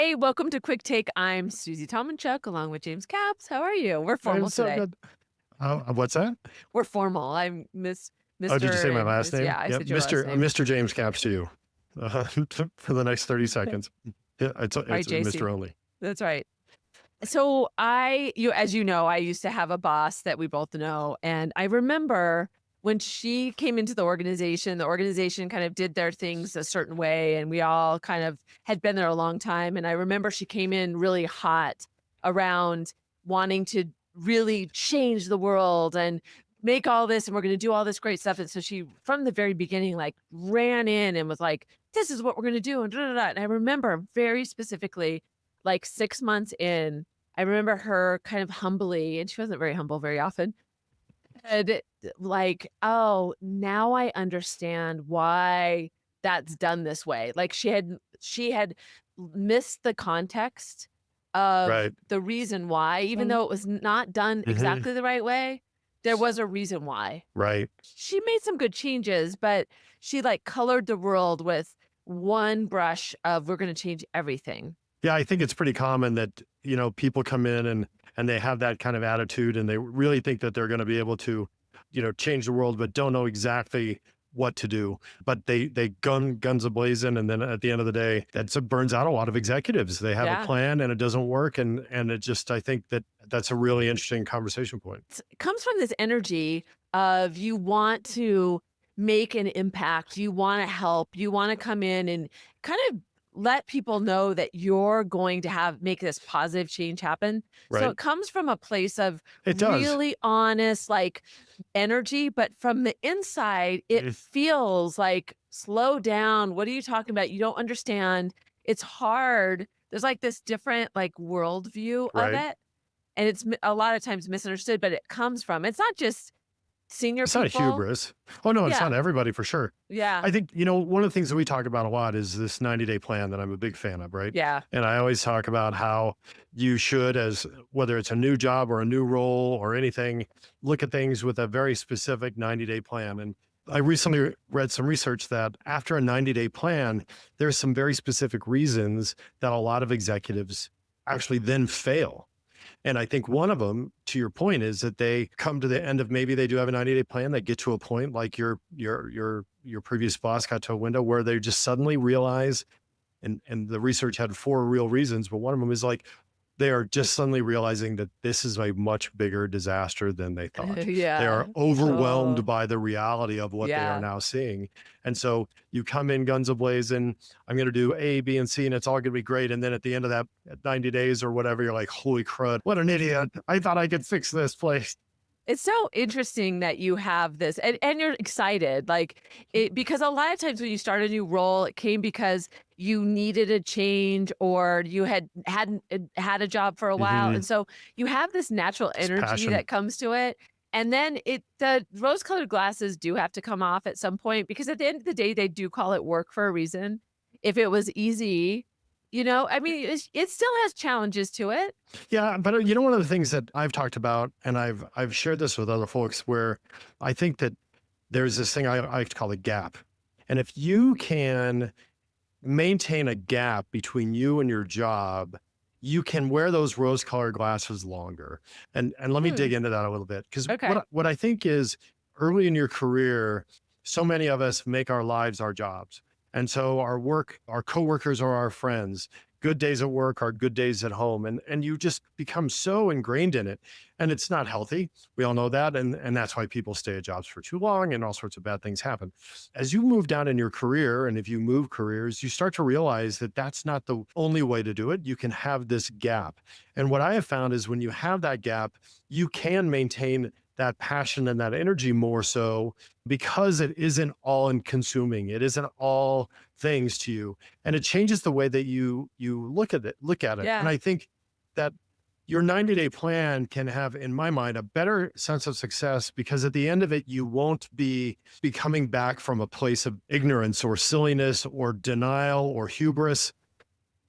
Hey, welcome to Quick Take. I'm Susie Tomanchuk along with James Caps. How are you? We're I'm formal so today. good. What's that? We're formal. I'm Miss Oh, did you Mr. say my and last Miss. Yeah, name? I Yep, said your last name. Mr. James Caps to you for the next 30 All seconds. Yeah, right, it's JC. Mr. Only. That's right. So as you know, I used to have a boss that we both know, and I remember when she came into the organization kind of did their things a certain way, and we all kind of had been there a long time. And I remember she came in really hot around wanting to really change the world and make all this, and we're going to do all this great stuff. And so she, from the very beginning, like ran in and was like, "This is what we're going to do," and da da da. And I remember very specifically, like 6 months in, I remember her kind of humbly, and she wasn't very humble very often, said, like, "Oh, now I understand why that's done this way." Like she had missed the context of Right. the reason why, even though it was not done Hmm. exactly the right way, there was a reason why. Right. She made some good changes, but she, like, colored the world with one brush of, "We're gonna change everything." Yeah, I think it's pretty common that, people come in and they have that kind of attitude and they really think that they're going to be able to, change the world, but don't know exactly what to do. But they guns a blazing, and then at the end of the day, burns out a lot of executives. They have a Yeah. plan and it doesn't work, and it just I think that's a really interesting conversation point. It comes from this energy of you want to make an impact, you wanna help, you wanna come in and kind of let people know that you're going to make this positive change happen. So Right? it comes from a place of It does. really honest, like, energy, but from the inside, it Eh, feels like, "Slow down, what are you talking about? You don't understand. It's hard." There's, like, this different, like, worldview of right. it. And it's a lot of times misunderstood, but it comes from, it's not just senior It's not people. hubris. Oh, no, it's Yeah, not everybody for sure. yeah, I think, one of the things that we talk about a lot is this 90-day plan that I'm a big fan of, right? yeah. And I always talk about how you should, as whether it's a new job or a new role or anything, look at things with a very specific 90-day plan. And I recently read some research that after a 90-day plan, there's some very specific reasons that a lot of executives actually then fail. And I think one of them, to your point, is that they come to the end of, maybe they do have a 90-day plan. They get to a point like your previous boss got to a window where they just suddenly realize, and the research had four real reasons, but one of them is like they are just suddenly realizing that this is a much bigger disaster than they thought. They Yeah. are overwhelmed Oh, by the reality of what they are yeah. now seeing. And so you come in guns a-blazing, I'm going to do A, B, and C, and it's all going to be great. And then at the end of that, at 90 days or whatever, you're like, holy crud, what an idiot. I thought I could fix this place. It's so interesting that you have this, and you're excited, like, because a lot of times when you start a new role, it came because you needed a change or you hadn't had a job for a while, Hmm. and so you have this natural It's energy passion. that comes to it, and then the rose-colored glasses do have to come off at some point because at the end of the day, they do call it work for a reason. If it was easy, I mean, it still has challenges to it. Yeah, but one of the things that I've talked about, and I've shared this with other folks, where I think that there's this thing I like to call a gap. And if you can maintain a gap between you and your job, you can wear those rose-colored glasses longer. And let me Hmm, dig into that a little bit, because okay. what I think is, early in your career, so many of us make our lives our jobs. And so our work, our coworkers are our friends. Good days at work are good days at home. And you just become so ingrained in it. And it's not healthy. We all know that. And that's why people stay at jobs for too long and all sorts of bad things happen. As you move down in your career, and if you move careers, you start to realize that that's not the only way to do it. You can have this gap. And what I have found is, when you have that gap, you can maintain that passion and that energy more so, because it isn't all consuming. It isn't all things to you. And it changes the way that you look at it. And Yeah. I think that your 90-day plan can have, in my mind, a better sense of success, because at the end of it, you won't be coming back from a place of ignorance or silliness or denial or hubris.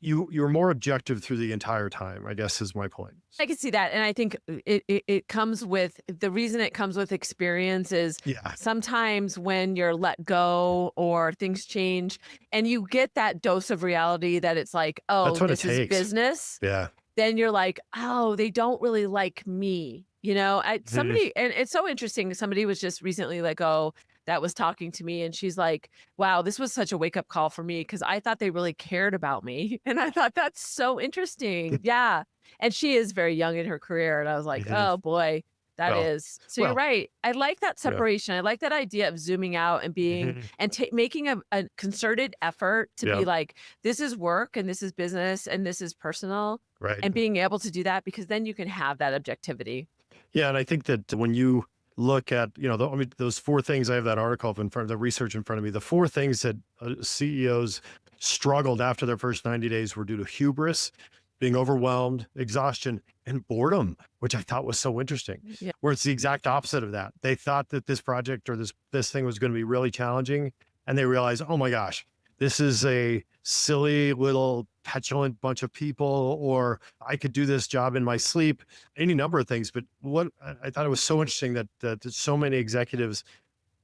you're more objective through the entire time, I guess is my point. I can see that, and I think it comes with the reason it comes with experience is Yeah, sometimes when you're let go or things change and you get that dose of reality that it's like, that's "Oh, what it this is takes. business," Yeah. then you're like, "Oh, they don't really like me." You know, Mhm. somebody and it's so interesting, somebody was just recently let go that was talking to me, and she's like, "Wow, this was such a wake-up call for me because I thought they really cared about me." And I thought, "That's so interesting." Yeah. And she is very young in her career, and I was like, Mhm. "Oh, boy, that Well, is." So you're well, right. I like that yeah. separation. I like that idea of zooming out and being Mhm. and making a concerted effort to Yeah, be like, "This is work, and this is business, and this is personal," right. and being able to do that because then you can have that objectivity. Yeah, and I think that when you look at, I mean, those 4 things, I have that article up in front of the research in front of me. The 4 things that CEOs struggled after their first 90 days were due to hubris, being overwhelmed, exhaustion, and boredom, which I thought was so interesting, Yeah. where it's the exact opposite of that. They thought that this project or this thing was going to be really challenging, and they realized, oh my gosh, this is a silly little petulant bunch of people, or I could do this job in my sleep, any number of things. But what I thought it was so interesting that so many executives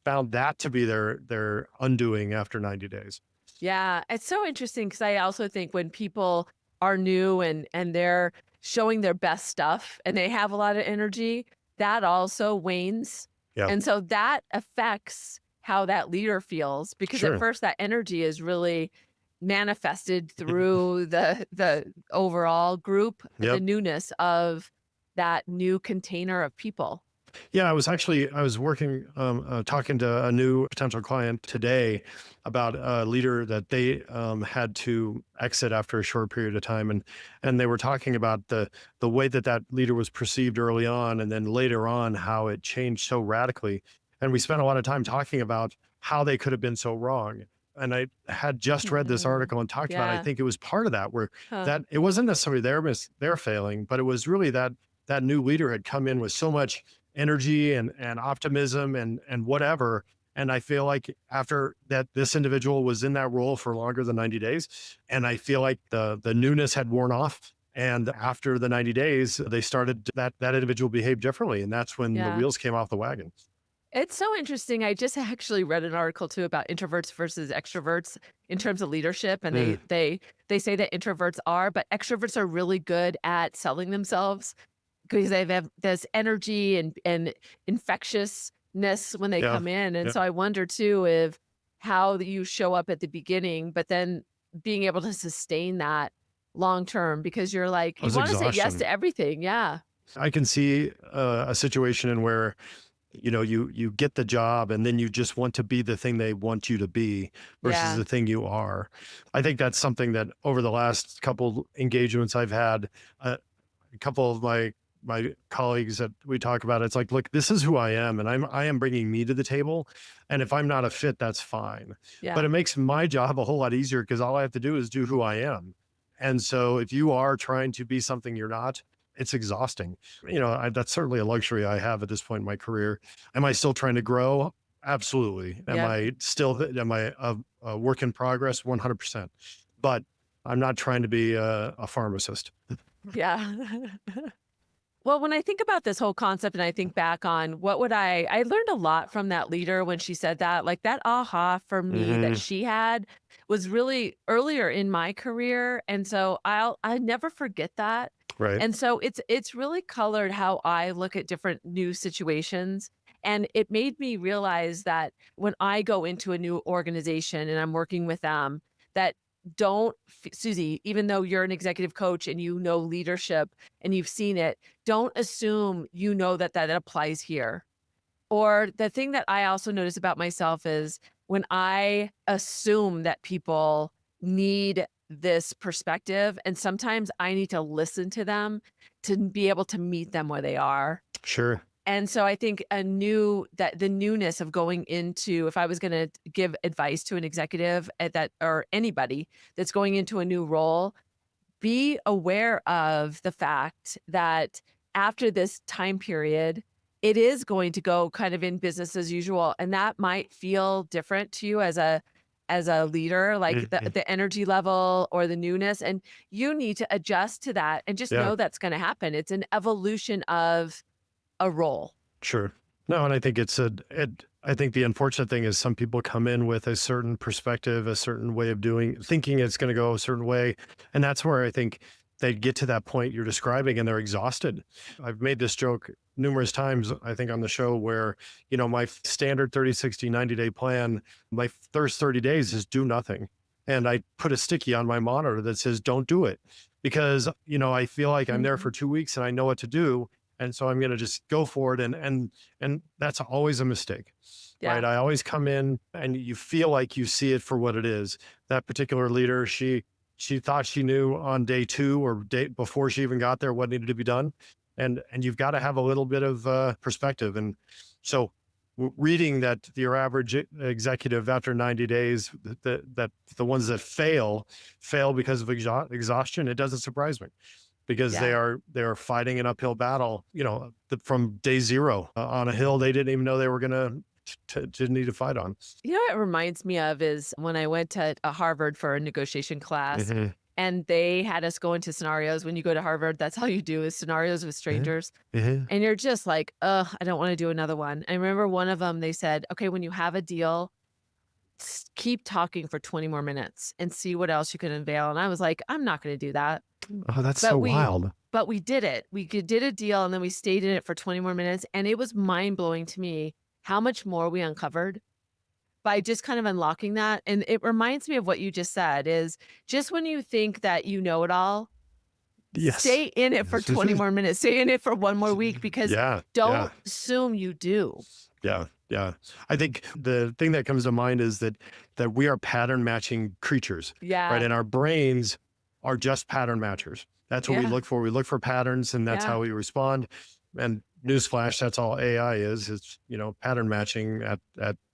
found that to be their undoing after 90 days. Yeah, it's so interesting because I also think when people are new and they're showing their best stuff and they have a lot of energy, that also wanes. Yeah, And so that affects how that leader feels because at sure. first that energy is really manifested through the overall group, the Yep. newness of that new container of people. Yeah, I was working, talking to a new potential client today about a leader that they had to exit after a short period of time, and they were talking about the way that that leader was perceived early on, and then later on how it changed so radically. And we spent a lot of time talking about how they could have been so wrong. And I had just read this Mhm. article and talked about. I Yeah. think it was part of that where Huh. that it wasn't necessarily their failing, but it was really that that new leader had come in with so much energy and optimism and whatever. And I feel like after that, this individual was in that role for longer than 90 days. And I feel like the newness had worn off. And after the 90 days, they started that individual behaved differently. And that's when the Yeah. wheels came off the wagon. It's so interesting. I just actually read an article too about introverts versus extroverts in terms of leadership, and Mm, they say that introverts are, but extroverts are really good at selling themselves because they have this energy and infectiousness when they yeah. come in. And Yeah. so I wonder too if how you show up at the beginning, but then being able to sustain that long term because you're like It you was want to say yes exhaustion. to everything. Yeah. I can see a situation in where you get the job and then you just want to be the thing they want you to be versus Yeah. the thing you are. I think that's something that over the last couple engagements I've had, a couple of my colleagues that we talk about, it's like, look, this is who I am, and I am bringing me to the table, and if I'm not a fit, that's fine. But Yeah. it makes my job a whole lot easier because all I have to do is do who I am. And so if you are trying to be something you're not, it's exhausting. That's certainly a luxury I have at this point in my career. Am I still trying to grow? Absolutely. Am Yeah. I still am I a work in progress? 100%. But I'm not trying to be a pharmacist. Yeah. Well, when I think about this whole concept and I think back on what would I learned a lot from that leader when she said that. Like that aha for me that Hmm. she had was really earlier in my career. And so I never forget that. Right. And so it's really colored how I look at different new situations. And it made me realize that when I go into a new organization and I'm working with them, that Susie, even though you're an executive coach and you know leadership and you've seen it, don't assume you know that that applies here. Or the thing that I also notice about myself is when I assume that people need this perspective, and sometimes I need to listen to them to be able to meet them where they are. Sure. And so I think the newness of going into if I was gonna give advice to an executive at that or anybody that's going into a new role, be aware of the fact that after this time period, it is going to go kind of in business as usual, and that might feel different to you as as a leader, like Mhm. the energy level or the newness, and you need to adjust to that and just Yeah, know that's gonna happen. It's an evolution of a role. sure. No, and I think I think the unfortunate thing is some people come in with a certain perspective, a certain way of doing, thinking it's going to go a certain way. And that's where I think they get to that point you're describing and they're exhausted. I've made this joke numerous times, I think, on the show where, my standard 30, 60, 90-day plan, my first 30 days is do nothing. And I put a sticky on my monitor that says, don't do it because, I feel like I'm there Mhm. for 2 weeks and I know what to do. And so I'm going to just go for it. And that's always a mistake, right? Yeah. I always come in and you feel like you see it for what it is. That particular leader, she thought she knew on day 2 or day before she even got there what needed to be done. And you've got to have a little bit of perspective. And so reading that your average executive after 90 days, that the ones that fail because of exhaustion, it doesn't surprise me because Yeah. they are fighting an uphill battle, from day zero on a hill they didn't even know they were gonna to need to fight on. You know what it reminds me of is when I went to Harvard for a negotiation class, Hmm. and they had us go into scenarios. When you go to Harvard, that's all you do is scenarios with Hmm. strangers. Hmm. And you're just like, ugh, I don't want to do another one. I remember one of them, they said, okay, when you have a deal, keep talking for 20 more minutes and see what else you can unveil. And I was like, I'm not going to do that. Oh, that's so But we, wild. but we did it. Did a deal and then we stayed in it for 20 more minutes. And it was mind blowing to me how much more we uncovered by just kind of unlocking that. And it reminds me of what you just said is just when you think that you know it all, Yes. stay in it for 20 more minutes, stay in it for one more week because Yeah, yeah, don't assume you do. yeah, yeah. I think the thing that comes to mind is that we are pattern matching creatures, right? Yeah. And our brains are just pattern matchers. That's what we Yeah. look for. We look for patterns, and that's Yeah. how we respond. And newsflash, that's all AI is. It's pattern matching at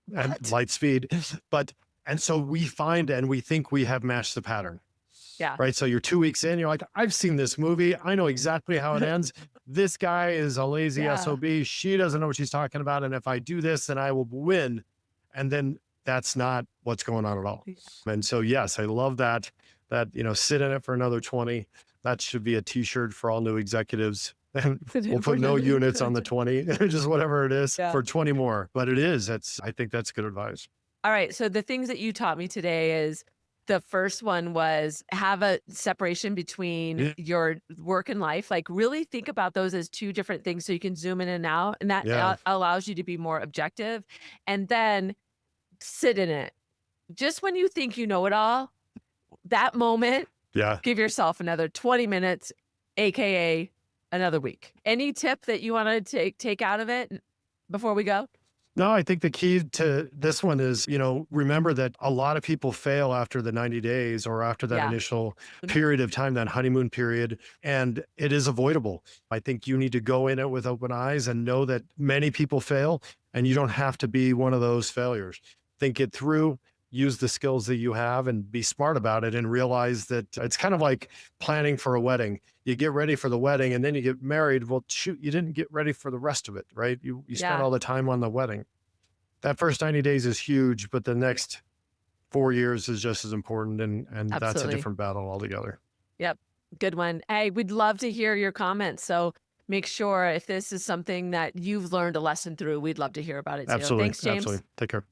What? light speed. But and so we find and we think we have matched the pattern, Yeah. right? So you're 2 weeks in, you're like, I've seen this movie. I know exactly how it ends. This guy is a lazy Yeah. SOB. She doesn't know what she's talking about. And if I do this, then I will win. And then that's not what's going on at all. Yeah. And so, yes, I love that, sit in it for another 20. That should be a t-shirt for all new executives. And we'll put no units on the 20, just whatever it is Yeah. for 20 more. But I think that's good advice. All right. So the things that you taught me today is the first one was have a separation between Yeah. your work and life. Like really think about those as two different things so you can zoom in and out. And that Yeah. allows you to be more objective. And then sit in it. Just when you think you know it all, that moment, Yeah. give yourself another 20 minutes, AKA another week. Any tip that you want to take out of it before we go? No, I think the key to this one is, remember that a lot of people fail after the 90 days or after that Yeah. initial period of time, that honeymoon period, and it is avoidable. I think you need to go in it with open eyes and know that many people fail and you don't have to be one of those failures. Think it through, use the skills that you have and be smart about it and realize that it's kind of like planning for a wedding. You get ready for the wedding and then you get married. Well, shoot, you didn't get ready for the rest of it, right? You spent Yeah, all the time on the wedding. That first 90 days is huge, but the next 4 years is just as important. And that's a absolutely. different battle altogether. Yep. Good one. Hey, we'd love to hear your comments. So make sure if this is something that you've learned a lesson through, we'd love to hear about it too. Absolutely. Thanks, James. Absolutely. Take care.